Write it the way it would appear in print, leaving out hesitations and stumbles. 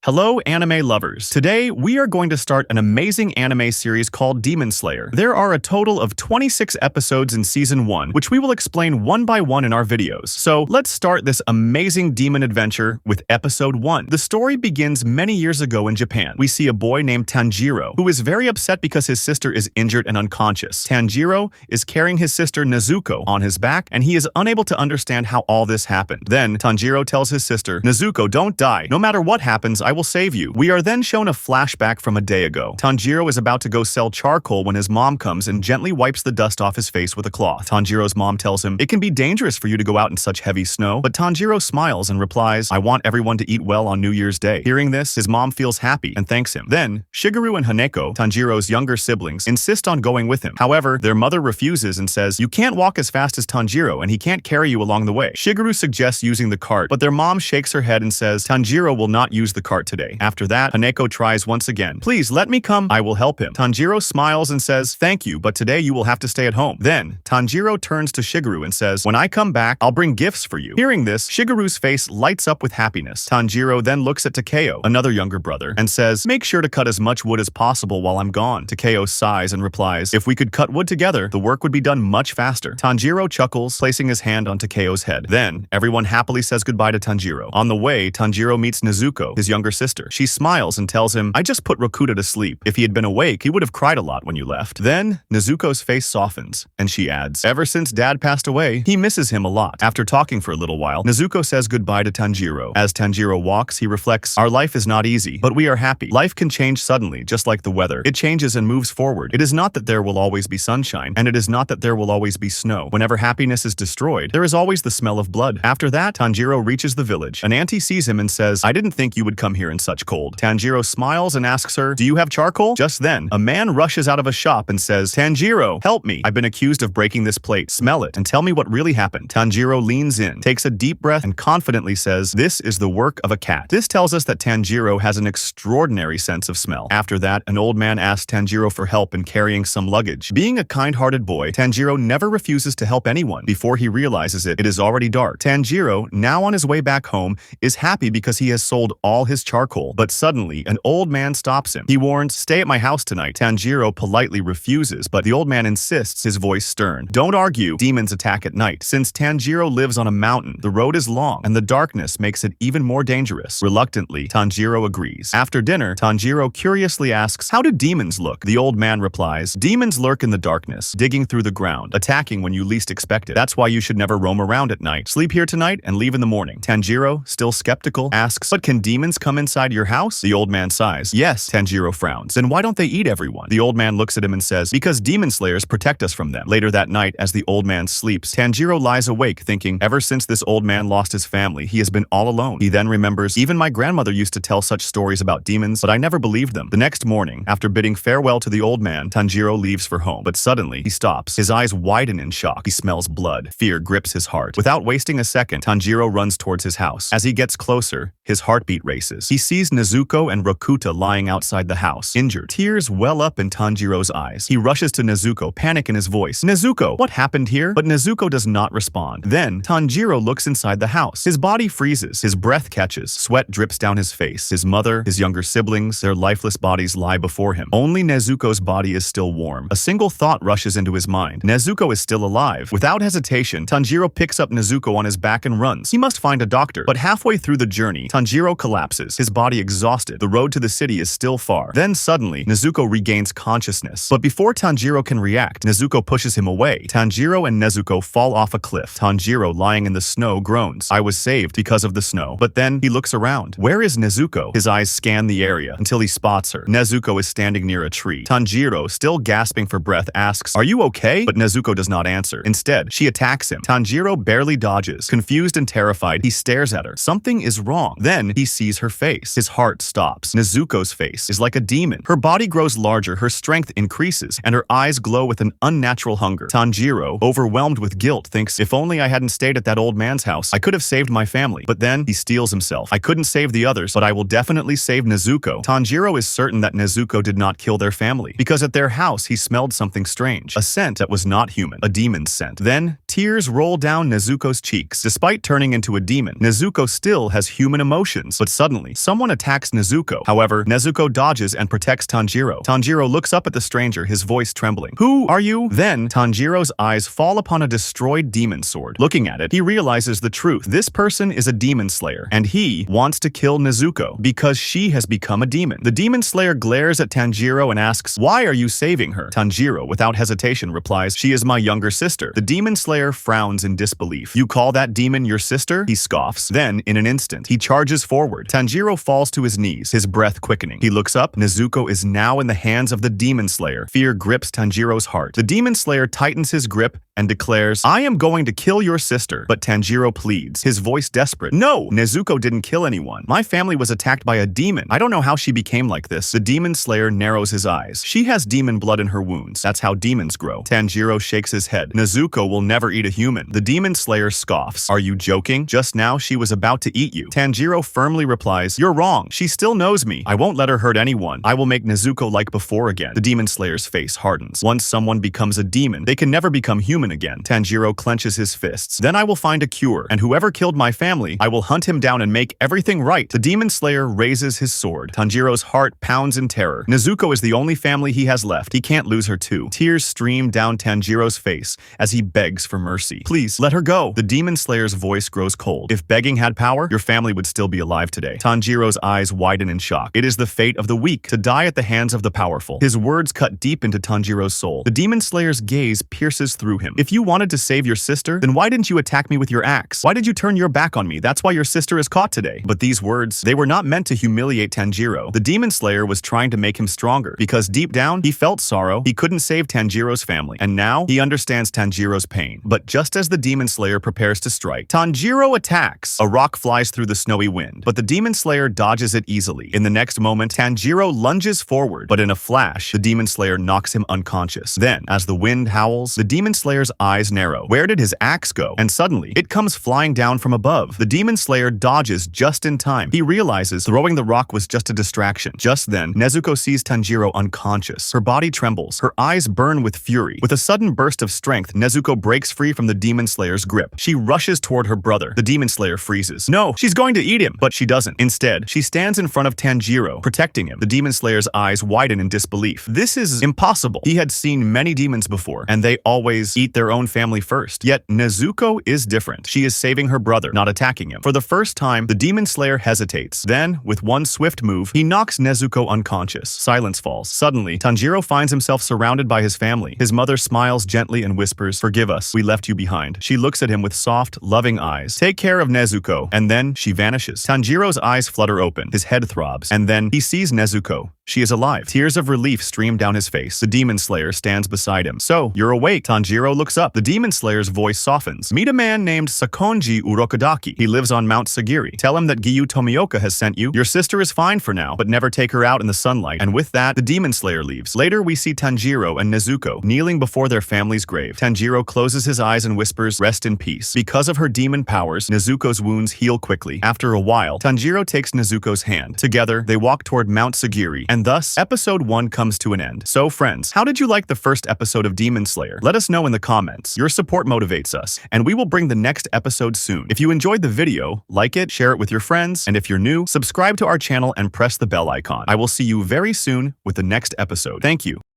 Hello anime lovers. Today we are going to start an amazing anime series called Demon Slayer. There are a total of 26 episodes in season 1, which we will explain one by one in our videos. So let's start this amazing demon adventure with episode 1. The story begins many years ago in Japan. We see a boy named Tanjiro, who is very upset because his sister is injured and unconscious. Tanjiro is carrying his sister Nezuko on his back, and he is unable to understand how all this happened. Then Tanjiro tells his sister, "Nezuko, don't die. No matter what happens, I will save you." We are then shown a flashback from a day ago. Tanjiro is about to go sell charcoal when his mom comes and gently wipes the dust off his face with a cloth. Tanjiro's mom tells him, "It can be dangerous for you to go out in such heavy snow," but Tanjiro smiles and replies, "I want everyone to eat well on New Year's Day." Hearing this, his mom feels happy and thanks him. Then, Shigeru and Haneko, Tanjiro's younger siblings, insist on going with him. However, their mother refuses and says, "You can't walk as fast as Tanjiro and he can't carry you along the way." Shigeru suggests using the cart, but their mom shakes her head and says, "Tanjiro will not use the cart today." After that, Haneko tries once again. "Please let me come. I will help him." Tanjiro smiles and says, "Thank you, but today you will have to stay at home." Then, Tanjiro turns to Shigeru and says, "When I come back, I'll bring gifts for you." Hearing this, Shigeru's face lights up with happiness. Tanjiro then looks at Takeo, another younger brother, and says, "Make sure to cut as much wood as possible while I'm gone." Takeo sighs and replies, "If we could cut wood together, the work would be done much faster." Tanjiro chuckles, placing his hand on Takeo's head. Then, everyone happily says goodbye to Tanjiro. On the way, Tanjiro meets Nezuko, his younger sister. She smiles and tells him, "I just put Rakuta to sleep. If he had been awake, he would have cried a lot when you left." Then, Nezuko's face softens, and she adds, "Ever since Dad passed away, he misses him a lot." After talking for a little while, Nezuko says goodbye to Tanjiro. As Tanjiro walks, he reflects, "Our life is not easy, but we are happy. Life can change suddenly, just like the weather. It changes and moves forward. It is not that there will always be sunshine, and it is not that there will always be snow. Whenever happiness is destroyed, there is always the smell of blood." After that, Tanjiro reaches the village. An auntie sees him and says, "I didn't think you would come here in such cold." Tanjiro smiles and asks her, "Do you have charcoal?" Just then, a man rushes out of a shop and says, "Tanjiro, help me. I've been accused of breaking this plate. Smell it and tell me what really happened." Tanjiro leans in, takes a deep breath, and confidently says, "This is the work of a cat." This tells us that Tanjiro has an extraordinary sense of smell. After that, an old man asks Tanjiro for help in carrying some luggage. Being a kind-hearted boy, Tanjiro never refuses to help anyone. Before he realizes it, it is already dark. Tanjiro, now on his way back home, is happy because he has sold all his charcoal. But suddenly, an old man stops him. He warns, "Stay at my house tonight." Tanjiro politely refuses, but the old man insists, his voice stern. "Don't argue. Demons attack at night." Since Tanjiro lives on a mountain, the road is long, and the darkness makes it even more dangerous. Reluctantly, Tanjiro agrees. After dinner, Tanjiro curiously asks, "How do demons look?" The old man replies, "Demons lurk in the darkness, digging through the ground, attacking when you least expect it. That's why you should never roam around at night. Sleep here tonight and leave in the morning." Tanjiro, still skeptical, asks, "But can demons come inside your house?" The old man sighs. "Yes." Tanjiro frowns. "Then why don't they eat everyone?" The old man looks at him and says, "Because demon slayers protect us from them." Later that night, as the old man sleeps, Tanjiro lies awake thinking, ever since this old man lost his family, he has been all alone. He then remembers, "Even my grandmother used to tell such stories about demons, but I never believed them." The next morning, after bidding farewell to the old man, Tanjiro leaves for home. But suddenly, he stops. His eyes widen in shock. He smells blood. Fear grips his heart. Without wasting a second, Tanjiro runs towards his house. As he gets closer, his heartbeat races. He sees Nezuko and Rakuta lying outside the house, injured. Tears well up in Tanjiro's eyes. He rushes to Nezuko, panic in his voice. "Nezuko, what happened here?" But Nezuko does not respond. Then, Tanjiro looks inside the house. His body freezes. His breath catches. Sweat drips down his face. His mother, his younger siblings, their lifeless bodies lie before him. Only Nezuko's body is still warm. A single thought rushes into his mind. Nezuko is still alive. Without hesitation, Tanjiro picks up Nezuko on his back and runs. He must find a doctor. But halfway through the journey, Tanjiro collapses, his body exhausted. The road to the city is still far. Then suddenly, Nezuko regains consciousness. But before Tanjiro can react, Nezuko pushes him away. Tanjiro and Nezuko fall off a cliff. Tanjiro, lying in the snow, groans, "I was saved because of the snow." But then he looks around. Where is Nezuko? His eyes scan the area until he spots her. Nezuko is standing near a tree. Tanjiro, still gasping for breath, asks, "Are you okay?" But Nezuko does not answer. Instead, she attacks him. Tanjiro barely dodges. Confused and terrified, he stares at her. Something is wrong. Then he sees her face. His heart stops. Nezuko's face is like a demon. Her body grows larger, her strength increases, and her eyes glow with an unnatural hunger. Tanjiro, overwhelmed with guilt, thinks, "If only I hadn't stayed at that old man's house, I could have saved my family." But then he steels himself. "I couldn't save the others, but I will definitely save Nezuko." Tanjiro is certain that Nezuko did not kill their family, because at their house he smelled something strange, a scent that was not human, a demon's scent. Then, tears roll down Nezuko's cheeks. Despite turning into a demon, Nezuko still has human emotions. But suddenly, someone attacks Nezuko. However, Nezuko dodges and protects Tanjiro. Tanjiro looks up at the stranger, his voice trembling. "Who are you?" Then, Tanjiro's eyes fall upon a destroyed demon sword. Looking at it, he realizes the truth. This person is a demon slayer, and he wants to kill Nezuko because she has become a demon. The demon slayer glares at Tanjiro and asks, "Why are you saving her?" Tanjiro, without hesitation, replies, "She is my younger sister." The demon slayer frowns in disbelief. "You call that demon your sister?" He scoffs. Then, in an instant, he charges forward. Tanjiro falls to his knees, his breath quickening. He looks up. Nezuko is now in the hands of the demon slayer. Fear grips Tanjiro's heart. The demon slayer tightens his grip and declares, "I am going to kill your sister." But Tanjiro pleads, his voice desperate. "No, Nezuko didn't kill anyone. My family was attacked by a demon. I don't know how she became like this." The demon slayer narrows his eyes. "She has demon blood in her wounds. That's how demons grow." Tanjiro shakes his head. "Nezuko will never eat a human." The demon slayer scoffs. "Are you joking? Just now she was about to eat you." Tanjiro firmly replies, "You're wrong. She still knows me. I won't let her hurt anyone. I will make Nezuko like before again." The demon slayer's face hardens. Once someone becomes a demon, they can never become human again. Tanjiro clenches his fists. "Then I will find a cure, and whoever killed my family, I will hunt him down and make everything right." The demon slayer raises his sword. Tanjiro's heart pounds in terror. Nezuko is the only family he has left. He can't lose her too. Tears stream down Tanjiro's face as he begs for mercy. "Please, let her go." The demon slayer's voice grows cold. "If begging had power, your family would still be alive today." Tanjiro's eyes widen in shock. It is the fate of the weak to die at the hands of the powerful. His words cut deep into Tanjiro's soul. The demon slayer's gaze pierces through him. "If you wanted to save your sister, then why didn't you attack me with your axe? Why did you turn your back on me? That's why your sister is caught today." But these words, they were not meant to humiliate Tanjiro. The demon slayer was trying to make him stronger, because deep down, he felt sorrow. He couldn't save Tanjiro's family, and now he understands Tanjiro's pain. But just as the demon slayer prepares to strike, Tanjiro attacks. A rock flies through the snowy wind, but the demon slayer dodges it easily. In the next moment, Tanjiro lunges forward, but in a flash, the demon slayer knocks him unconscious. Then, as the wind howls, the demon slayer's eyes narrow. Where did his axe go? And suddenly, it comes flying down from above. The demon slayer dodges just in time. He realizes throwing the rock was just a distraction. Just then, Nezuko sees Tanjiro unconscious. Her body trembles. Her eyes burn with fury. With a sudden burst of strength, Nezuko breaks free from the demon slayer's grip. She rushes toward her brother. The demon slayer freezes. "No, she's going to eat him!" But she doesn't. Instead, she stands in front of Tanjiro, protecting him. The demon slayer's eyes widen in disbelief. This is impossible. He had seen many demons before, and they always eat their own family first. Yet Nezuko is different. She is saving her brother, not attacking him. For the first time, the demon slayer hesitates. Then, with one swift move, he knocks Nezuko unconscious. Silence falls. Suddenly, Tanjiro finds himself surrounded by his family. His mother smiles gently and whispers, "Forgive us, we left you behind." She looks at him with soft, loving eyes. "Take care of Nezuko." And then she vanishes. Tanjiro's eyes flutter open. His head throbs. And then he sees Nezuko. She is alive. Tears of relief stream down his face. The demon slayer stands beside him. "So, you're awake." Tanjiro looks up. The demon slayer's voice softens. "Meet a man named Sakonji Urokodaki. He lives on Mount Sagiri. Tell him that Giyu Tomioka has sent you. Your sister is fine for now, but never take her out in the sunlight." And with that, the demon slayer leaves. Later, we see Tanjiro and Nezuko kneeling before their family's grave. Tanjiro closes his eyes and whispers, "Rest in peace." Because of her demon powers, Nezuko's wounds heal quickly. After a while, Tanjiro takes Nezuko's hand. Together, they walk toward Mount Sagiri, and thus, episode 1 comes to an end. So friends, how did you like the first episode of Demon Slayer? Let us know in the comments. Your support motivates us, and we will bring the next episode soon. If you enjoyed the video, like it, share it with your friends, and if you're new, subscribe to our channel and press the bell icon. I will see you very soon with the next episode. Thank you.